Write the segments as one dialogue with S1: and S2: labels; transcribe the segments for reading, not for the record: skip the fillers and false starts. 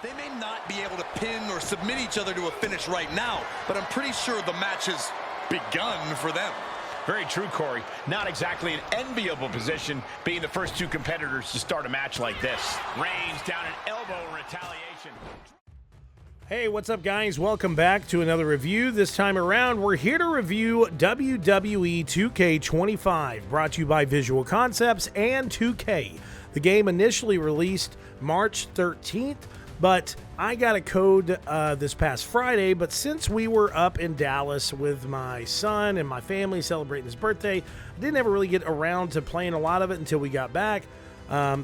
S1: They may not be able to pin or submit each other to a finish right now, but I'm pretty sure the match has begun for them.
S2: Very true, Corey. Not exactly an enviable position being the first two competitors to start a match like this. Reigns down an elbow in retaliation.
S3: Hey, what's up, guys? Welcome back to another review. This time around, we're here to review WWE 2K25, brought to you by Visual Concepts and 2K. The game initially released March 13th, but I got a code this past Friday. But since we were up in Dallas with my son and my family celebrating his birthday, I didn't ever really get around to playing a lot of it until we got back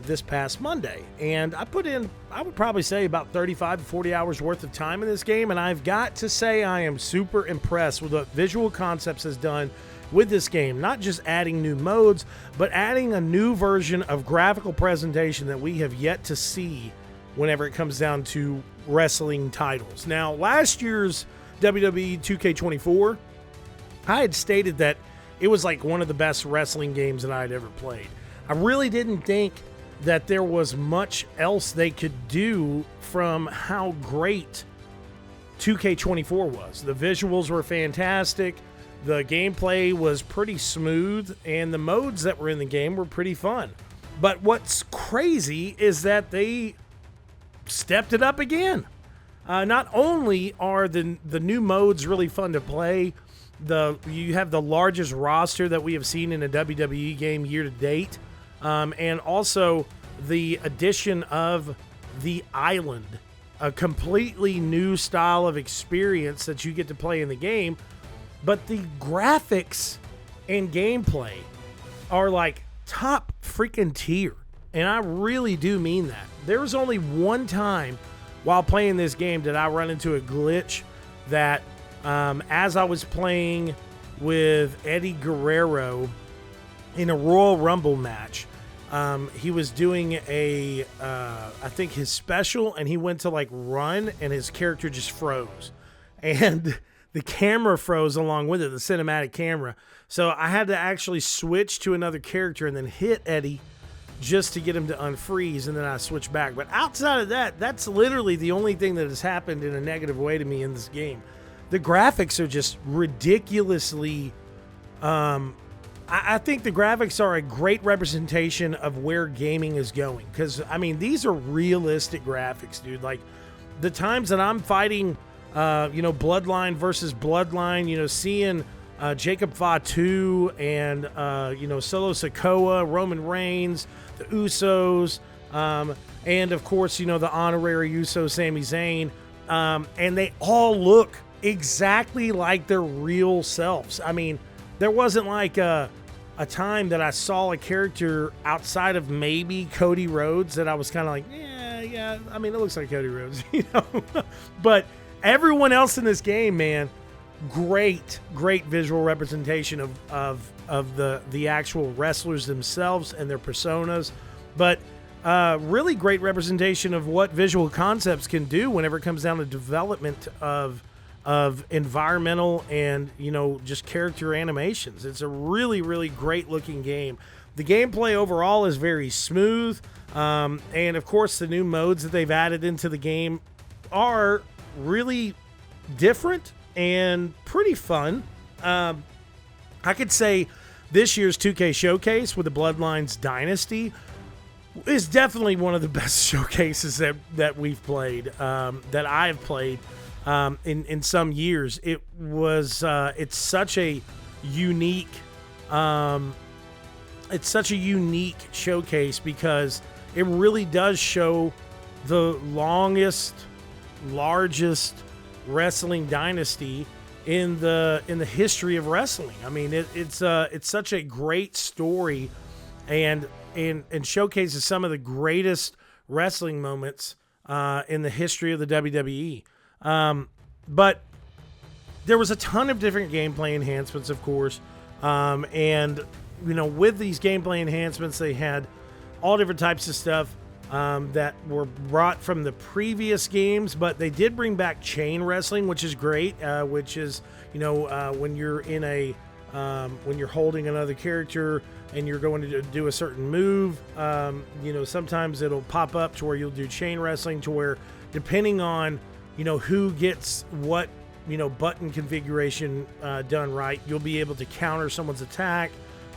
S3: this past Monday. And I put in, I would probably say, about 35 to 40 hours worth of time in this game. And I've got to say I am super impressed with what Visual Concepts has done with this game. Not just adding new modes, but adding a new version of graphical presentation that we have yet to see whenever it comes down to wrestling titles. Now, last year's WWE 2K24, I had stated that it was like one of the best wrestling games that I had ever played. I really didn't think that there was much else they could do from how great 2K24 was. The visuals were fantastic, the gameplay was pretty smooth, and the modes that were in the game were pretty fun. But what's crazy is that they stepped it up again. Not only are the new modes really fun to play, you have the largest roster that we have seen in a WWE game year to date, and also the addition of the Island, a completely new style of experience that you get to play in the game. But the graphics and gameplay are like top freaking tier. And I really do mean that. There was only one time while playing this game that I run into a glitch that as I was playing with Eddie Guerrero in a Royal Rumble match, he was doing I think his special, and he went to like run and his character just froze. And the camera froze along with it, the cinematic camera. So I had to actually switch to another character and then hit Eddie just to get him to unfreeze, and then I switch back. But outside of that, that's literally the only thing that has happened in a negative way to me in this game. The graphics are just ridiculously... I think the graphics are a great representation of where gaming is going. Because, I mean, these are realistic graphics, dude. Like, the times that I'm fighting, Bloodline versus Bloodline, seeing... Jacob Fatu and, Solo Sikoa, Roman Reigns, the Usos, and of course, the honorary Uso, Sami Zayn. And they all look exactly like their real selves. I mean, there wasn't like a time that I saw a character outside of maybe Cody Rhodes that I was kind of like, yeah, I mean, it looks like Cody Rhodes, But everyone else in this game, man, great visual representation of the actual wrestlers themselves and their personas, but really great representation of what Visual Concepts can do whenever it comes down to development of environmental and just character animations. It's a really great looking game. The gameplay overall is very smooth, and of course the new modes that they've added into the game are really different and pretty fun. I could say this year's 2K Showcase with the Bloodlines Dynasty is definitely one of the best showcases that we've played, that I've played in some years. It was it's such a unique showcase because it really does show the largest wrestling dynasty in the history of wrestling. I mean, it's such a great story, and showcases some of the greatest wrestling moments in the history of the WWE. But there was a ton of different gameplay enhancements, of course, and with these gameplay enhancements, they had all different types of stuff that were brought from the previous games, but they did bring back chain wrestling, which is great, which is, when you're in a when you're holding another character and you're going to do a certain move. Sometimes it'll pop up to where you'll do chain wrestling, to where depending on, who gets what, button configuration done right, you'll be able to counter someone's attack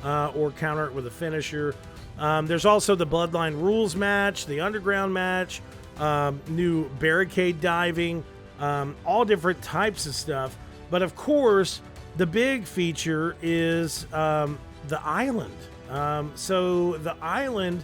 S3: or counter it with a finisher. There's also the Bloodline Rules match, the Underground match, new barricade diving, all different types of stuff. But of course, the big feature is the island. So the island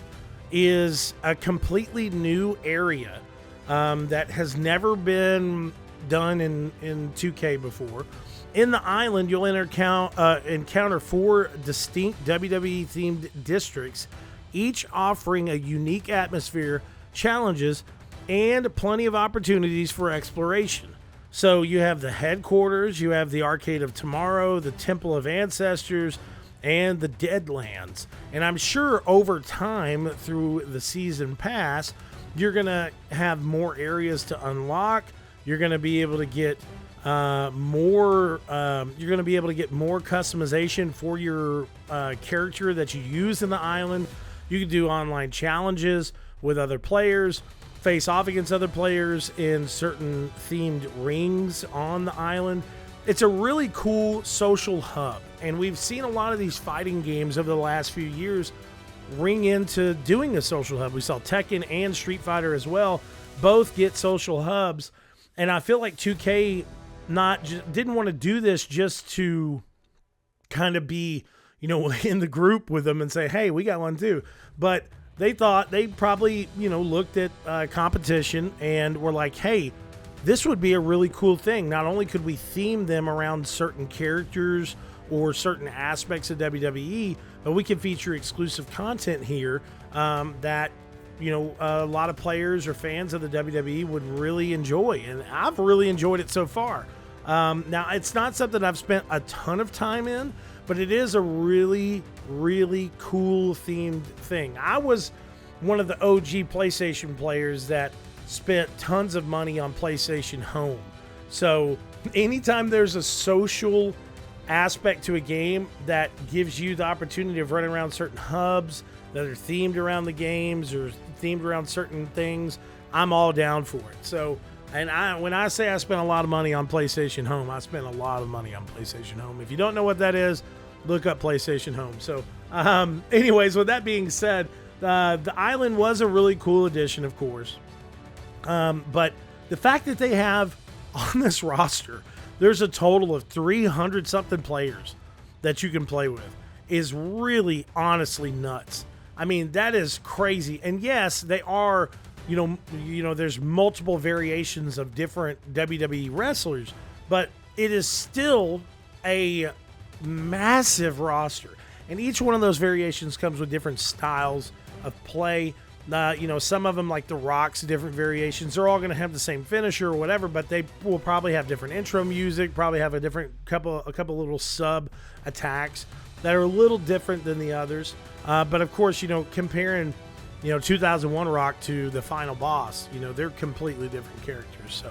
S3: is a completely new area that has never been done in 2K before. In the island, you'll encounter 4 distinct WWE-themed districts, each offering a unique atmosphere, challenges, and plenty of opportunities for exploration. So you have the headquarters, you have the Arcade of Tomorrow, the Temple of Ancestors, and the Deadlands. And I'm sure over time through the season pass, you're going to have more areas to unlock. You're going to be able to get more customization for your character that you use in the island. You can do online challenges with other players, face off against other players in certain themed rings on the island. It's a really cool social hub, and we've seen a lot of these fighting games over the last few years ring into doing a social hub. We saw Tekken and Street Fighter as well both get social hubs, and I feel like 2K didn't want to do this just to kind of be, in the group with them and say, hey, we got one too. But they thought they probably, looked at competition and were like, hey, this would be a really cool thing. Not only could we theme them around certain characters or certain aspects of WWE, but we can feature exclusive content here that, a lot of players or fans of the WWE would really enjoy. And I've really enjoyed it so far. Now, it's not something I've spent a ton of time in, but it is a really, really cool themed thing. I was one of the OG PlayStation players that spent tons of money on PlayStation Home. So anytime there's a social aspect to a game that gives you the opportunity of running around certain hubs that are themed around the games or themed around certain things, I'm all down for it. So, when I say I spent a lot of money on PlayStation Home, I spent a lot of money on PlayStation Home. If you don't know what that is, look up PlayStation Home. So, anyways, with that being said, the island was a really cool addition, of course. But the fact that they have on this roster, there's a total of 300-something players that you can play with, is really honestly nuts. I mean, that is crazy. And yes, they are, there's multiple variations of different WWE wrestlers, but it is still a massive roster. And each one of those variations comes with different styles of play. Some of them, like The Rock's different variations, they're all going to have the same finisher or whatever, but they will probably have different intro music, probably have a couple little sub attacks that are a little different than the others. But of course, comparing, 2001 Rock to the final boss, they're completely different characters.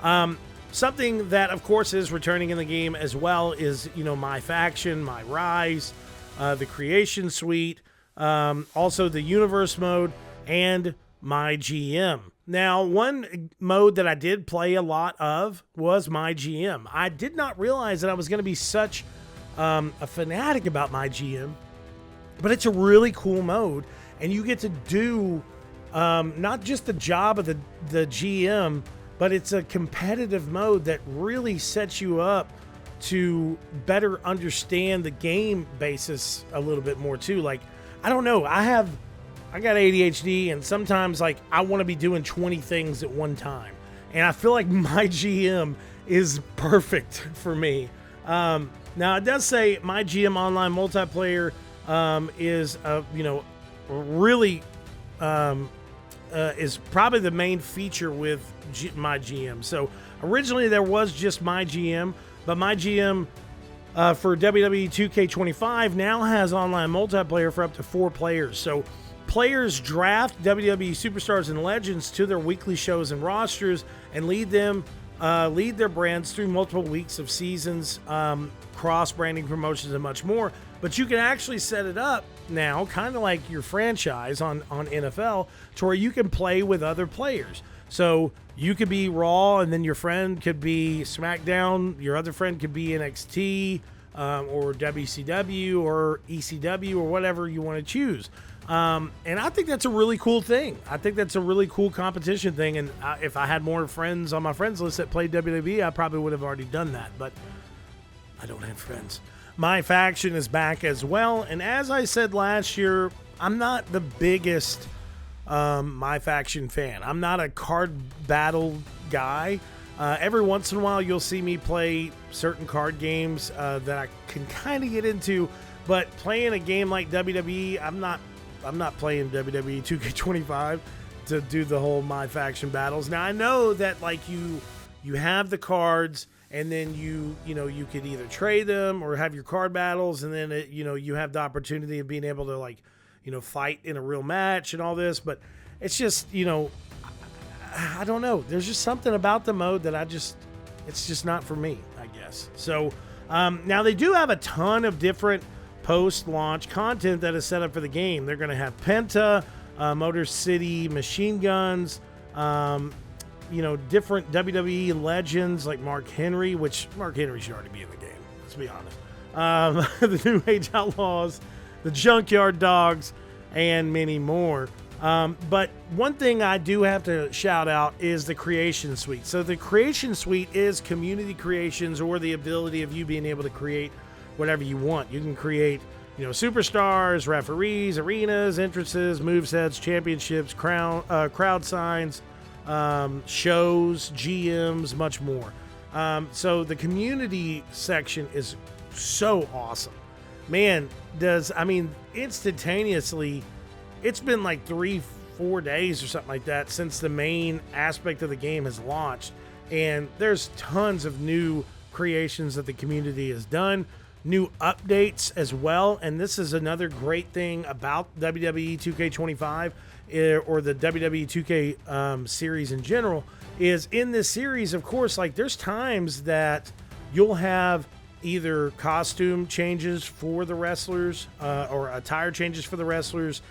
S3: So, something that of course is returning in the game as well is, MyFaction, My Rise, the Creation Suite, also the Universe mode, and MyGM. Now, one mode that I did play a lot of was MyGM. I did not realize that I was going to be such a fanatic about MyGM, but it's a really cool mode, and you get to do not just the job of the GM, but it's a competitive mode that really sets you up to better understand the game basis a little bit more too. Like, I don't know, I got ADHD, and sometimes I want to be doing 20 things at one time, and I feel like MyGM is perfect for me. Now it does say MyGM Online multiplayer is really is probably the main feature with MyGM. So originally there was just MyGM, but MyGM for WWE 2K25 now has online multiplayer for up to 4 players. So players draft WWE superstars and legends to their weekly shows and rosters and lead them lead their brands through multiple weeks of seasons, cross-branding promotions, and much more. But you can actually set it up now, kind of like your franchise on NFL, to where you can play with other players. So you could be Raw, and then your friend could be SmackDown. Your other friend could be NXT, or WCW, or ECW, or whatever you want to choose. And I think that's a really cool thing. I think that's a really cool competition thing. And if I had more friends on my friends list that played WWE, I probably would have already done that. But I don't have friends. MyFaction is back as well. And as I said last year, I'm not the biggest MyFaction fan. I'm not a card battle guy. Every once in a while, you'll see me play certain card games that I can kind of get into. But playing a game like WWE, I'm not playing WWE 2K25 to do the whole MyFaction battles. Now I know that like you have the cards, and then you could either trade them or have your card battles, and then you have the opportunity of being able to like fight in a real match and all this. But it's just I don't know. There's just something about the mode that it's just not for me, I guess. So now they do have a ton of different post-launch content that is set up for the game. They're going to have Penta, Motor City Machine Guns, different WWE legends like Mark Henry, which Mark Henry should already be in the game, let's be honest. The New Age Outlaws, the Junkyard Dogs, and many more. But one thing I do have to shout out is the Creation Suite. So the Creation Suite is community creations, or the ability of you being able to create whatever you want. You can create, superstars, referees, arenas, entrances, movesets, championships, crowd signs, shows, GMs, much more. So the community section is so awesome. Man, instantaneously, it's been like 3-4 days or something like that since the main aspect of the game has launched. And there's tons of new creations that the community has done. New updates as well, and this is another great thing about WWE 2K25 or the WWE 2K series in general, is in this series, of course, like there's times that you'll have either costume changes for the wrestlers or attire changes for the wrestlers,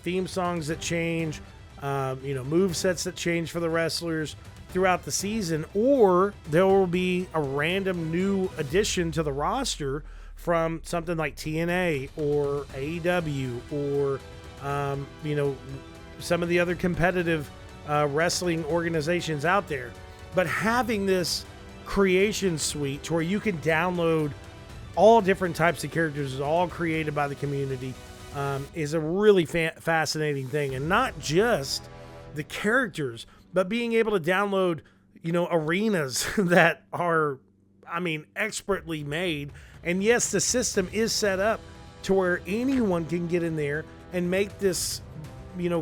S3: theme songs that change, move sets that change for the wrestlers throughout the season, or there will be a random new addition to the roster from something like TNA or AEW or some of the other competitive wrestling organizations out there. But having this creation suite to where you can download all different types of characters, all created by the community, is a really fascinating thing. And not just the characters, but being able to download, arenas that are, expertly made. And yes, the system is set up to where anyone can get in there and make this,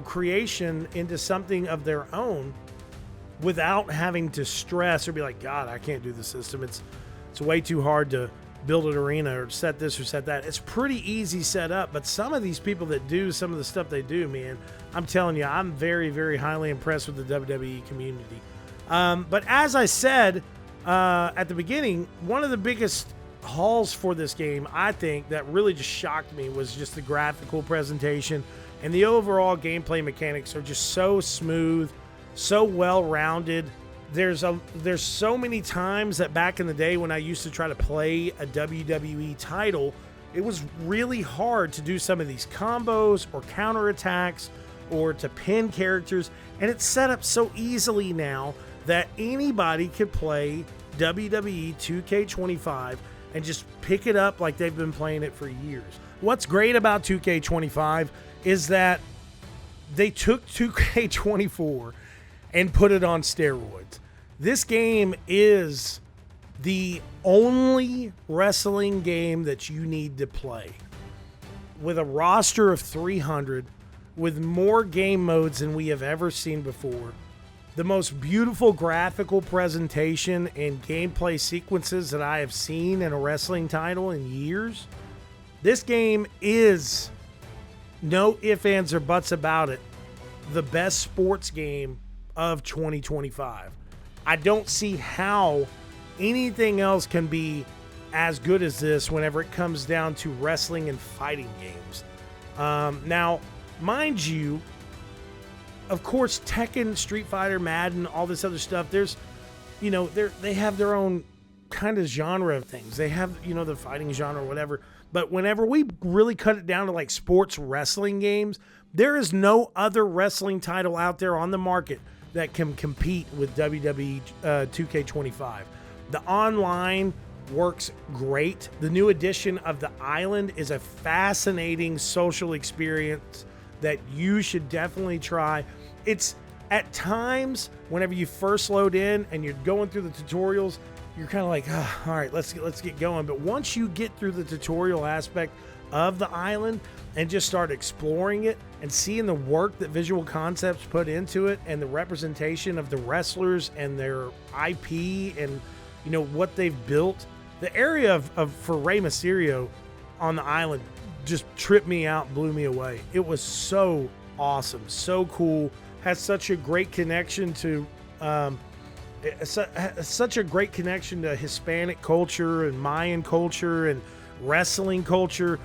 S3: creation into something of their own without having to stress or be like, God, I can't do the system. It's way too hard to build an arena or set this or set that. It's pretty easy set up, but some of these people that do some of the stuff they do, man, I'm telling you, I'm very, very highly impressed with the WWE community. But as I said at the beginning, one of the biggest hauls for this game, I think, that really just shocked me was just the graphical presentation, and the overall gameplay mechanics are just so smooth, so well-rounded. There's so many times that back in the day when I used to try to play a WWE title, it was really hard to do some of these combos or counterattacks or to pin characters, and it's set up so easily now that anybody could play WWE 2K25 and just pick it up like they've been playing it for years. What's great about 2K25 is that they took 2K24 and put it on steroids. This game is the only wrestling game that you need to play. With a roster of 300, with more game modes than we have ever seen before, the most beautiful graphical presentation and gameplay sequences that I have seen in a wrestling title in years, this game is, no ifs, ands, or buts about it, the best sports game of 2025. I don't see how anything else can be as good as this whenever it comes down to wrestling and fighting games. Now, mind you, of course, Tekken, Street Fighter, Madden, all this other stuff, there's, you know, they have their own kind of genre of things. They have, you know, the fighting genre or whatever. But whenever we really cut it down to like sports wrestling games, there is no other wrestling title out there on the market that can compete with WWE 2K25. The online works great. The new edition of the Island is a fascinating social experience that you should definitely try. It's at times, whenever you first load in and you're going through the tutorials, you're kind of like, oh, all right, let's get going. But once you get through the tutorial aspect of the Island and just start exploring it and seeing the work that Visual Concepts put into it and the representation of the wrestlers and their IP and, you know, what they've built, the area for Rey Mysterio on the Island just tripped me out, blew me away. It was so awesome, so cool. Has such a great connection to such a great connection to Hispanic culture and Mayan culture and wrestling culture.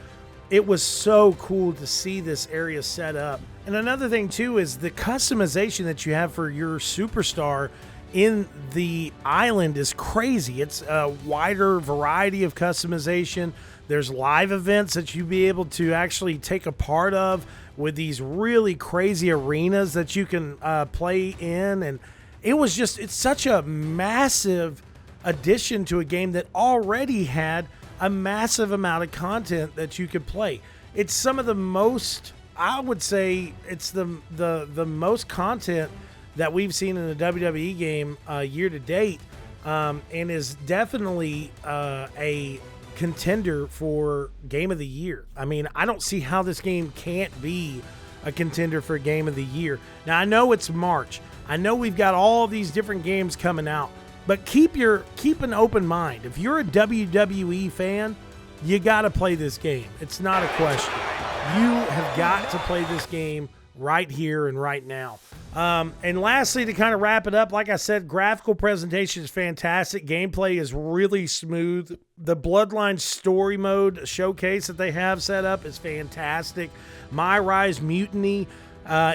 S3: It was so cool to see this area set up. And another thing too is the customization that you have for your superstar in the Island is crazy. It's a wider variety of customization. There's live events that you'll be able to actually take a part of with these really crazy arenas that you can play in. And it's such a massive addition to a game that already had a massive amount of content that you could play. It's some of the most, I would say, it's the most content that we've seen in a WWE game year to date, and is definitely a contender for Game of the Year. I mean, I don't see how this game can't be a contender for Game of the Year. Now, I know it's March. I know we've got all these different games coming out, but keep an open mind. If you're a WWE fan, you got to play this game. It's not a question. You have got to play this game right here and right now. And lastly, to kind of wrap it up, like I said, graphical presentation is fantastic. Gameplay is really smooth. The Bloodline story mode showcase that they have set up is fantastic. My Rise Mutiny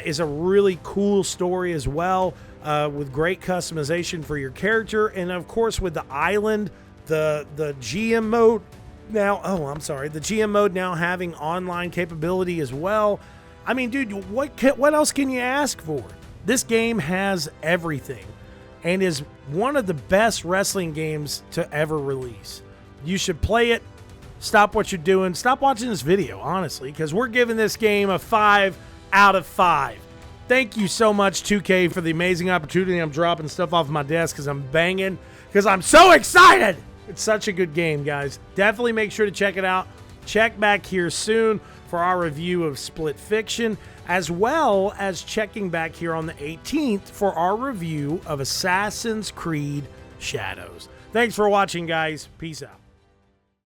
S3: is a really cool story as well, with great customization for your character. And of course, with the Island, the GM mode now, the GM mode now having online capability as well. I mean, dude, what else can you ask for? This game has everything and is one of the best wrestling games to ever release. You should play it. Stop what you're doing. Stop watching this video, honestly, because we're giving this game a 5 out of 5. Thank you so much, 2K, for the amazing opportunity. I'm dropping stuff off my desk because I'm banging, because I'm so excited. It's such a good game, guys. Definitely make sure to check it out. Check back here soon for our review of Split Fiction, as well as checking back here on the 18th for our review of Assassin's Creed Shadows. Thanks for watching, guys. Peace out.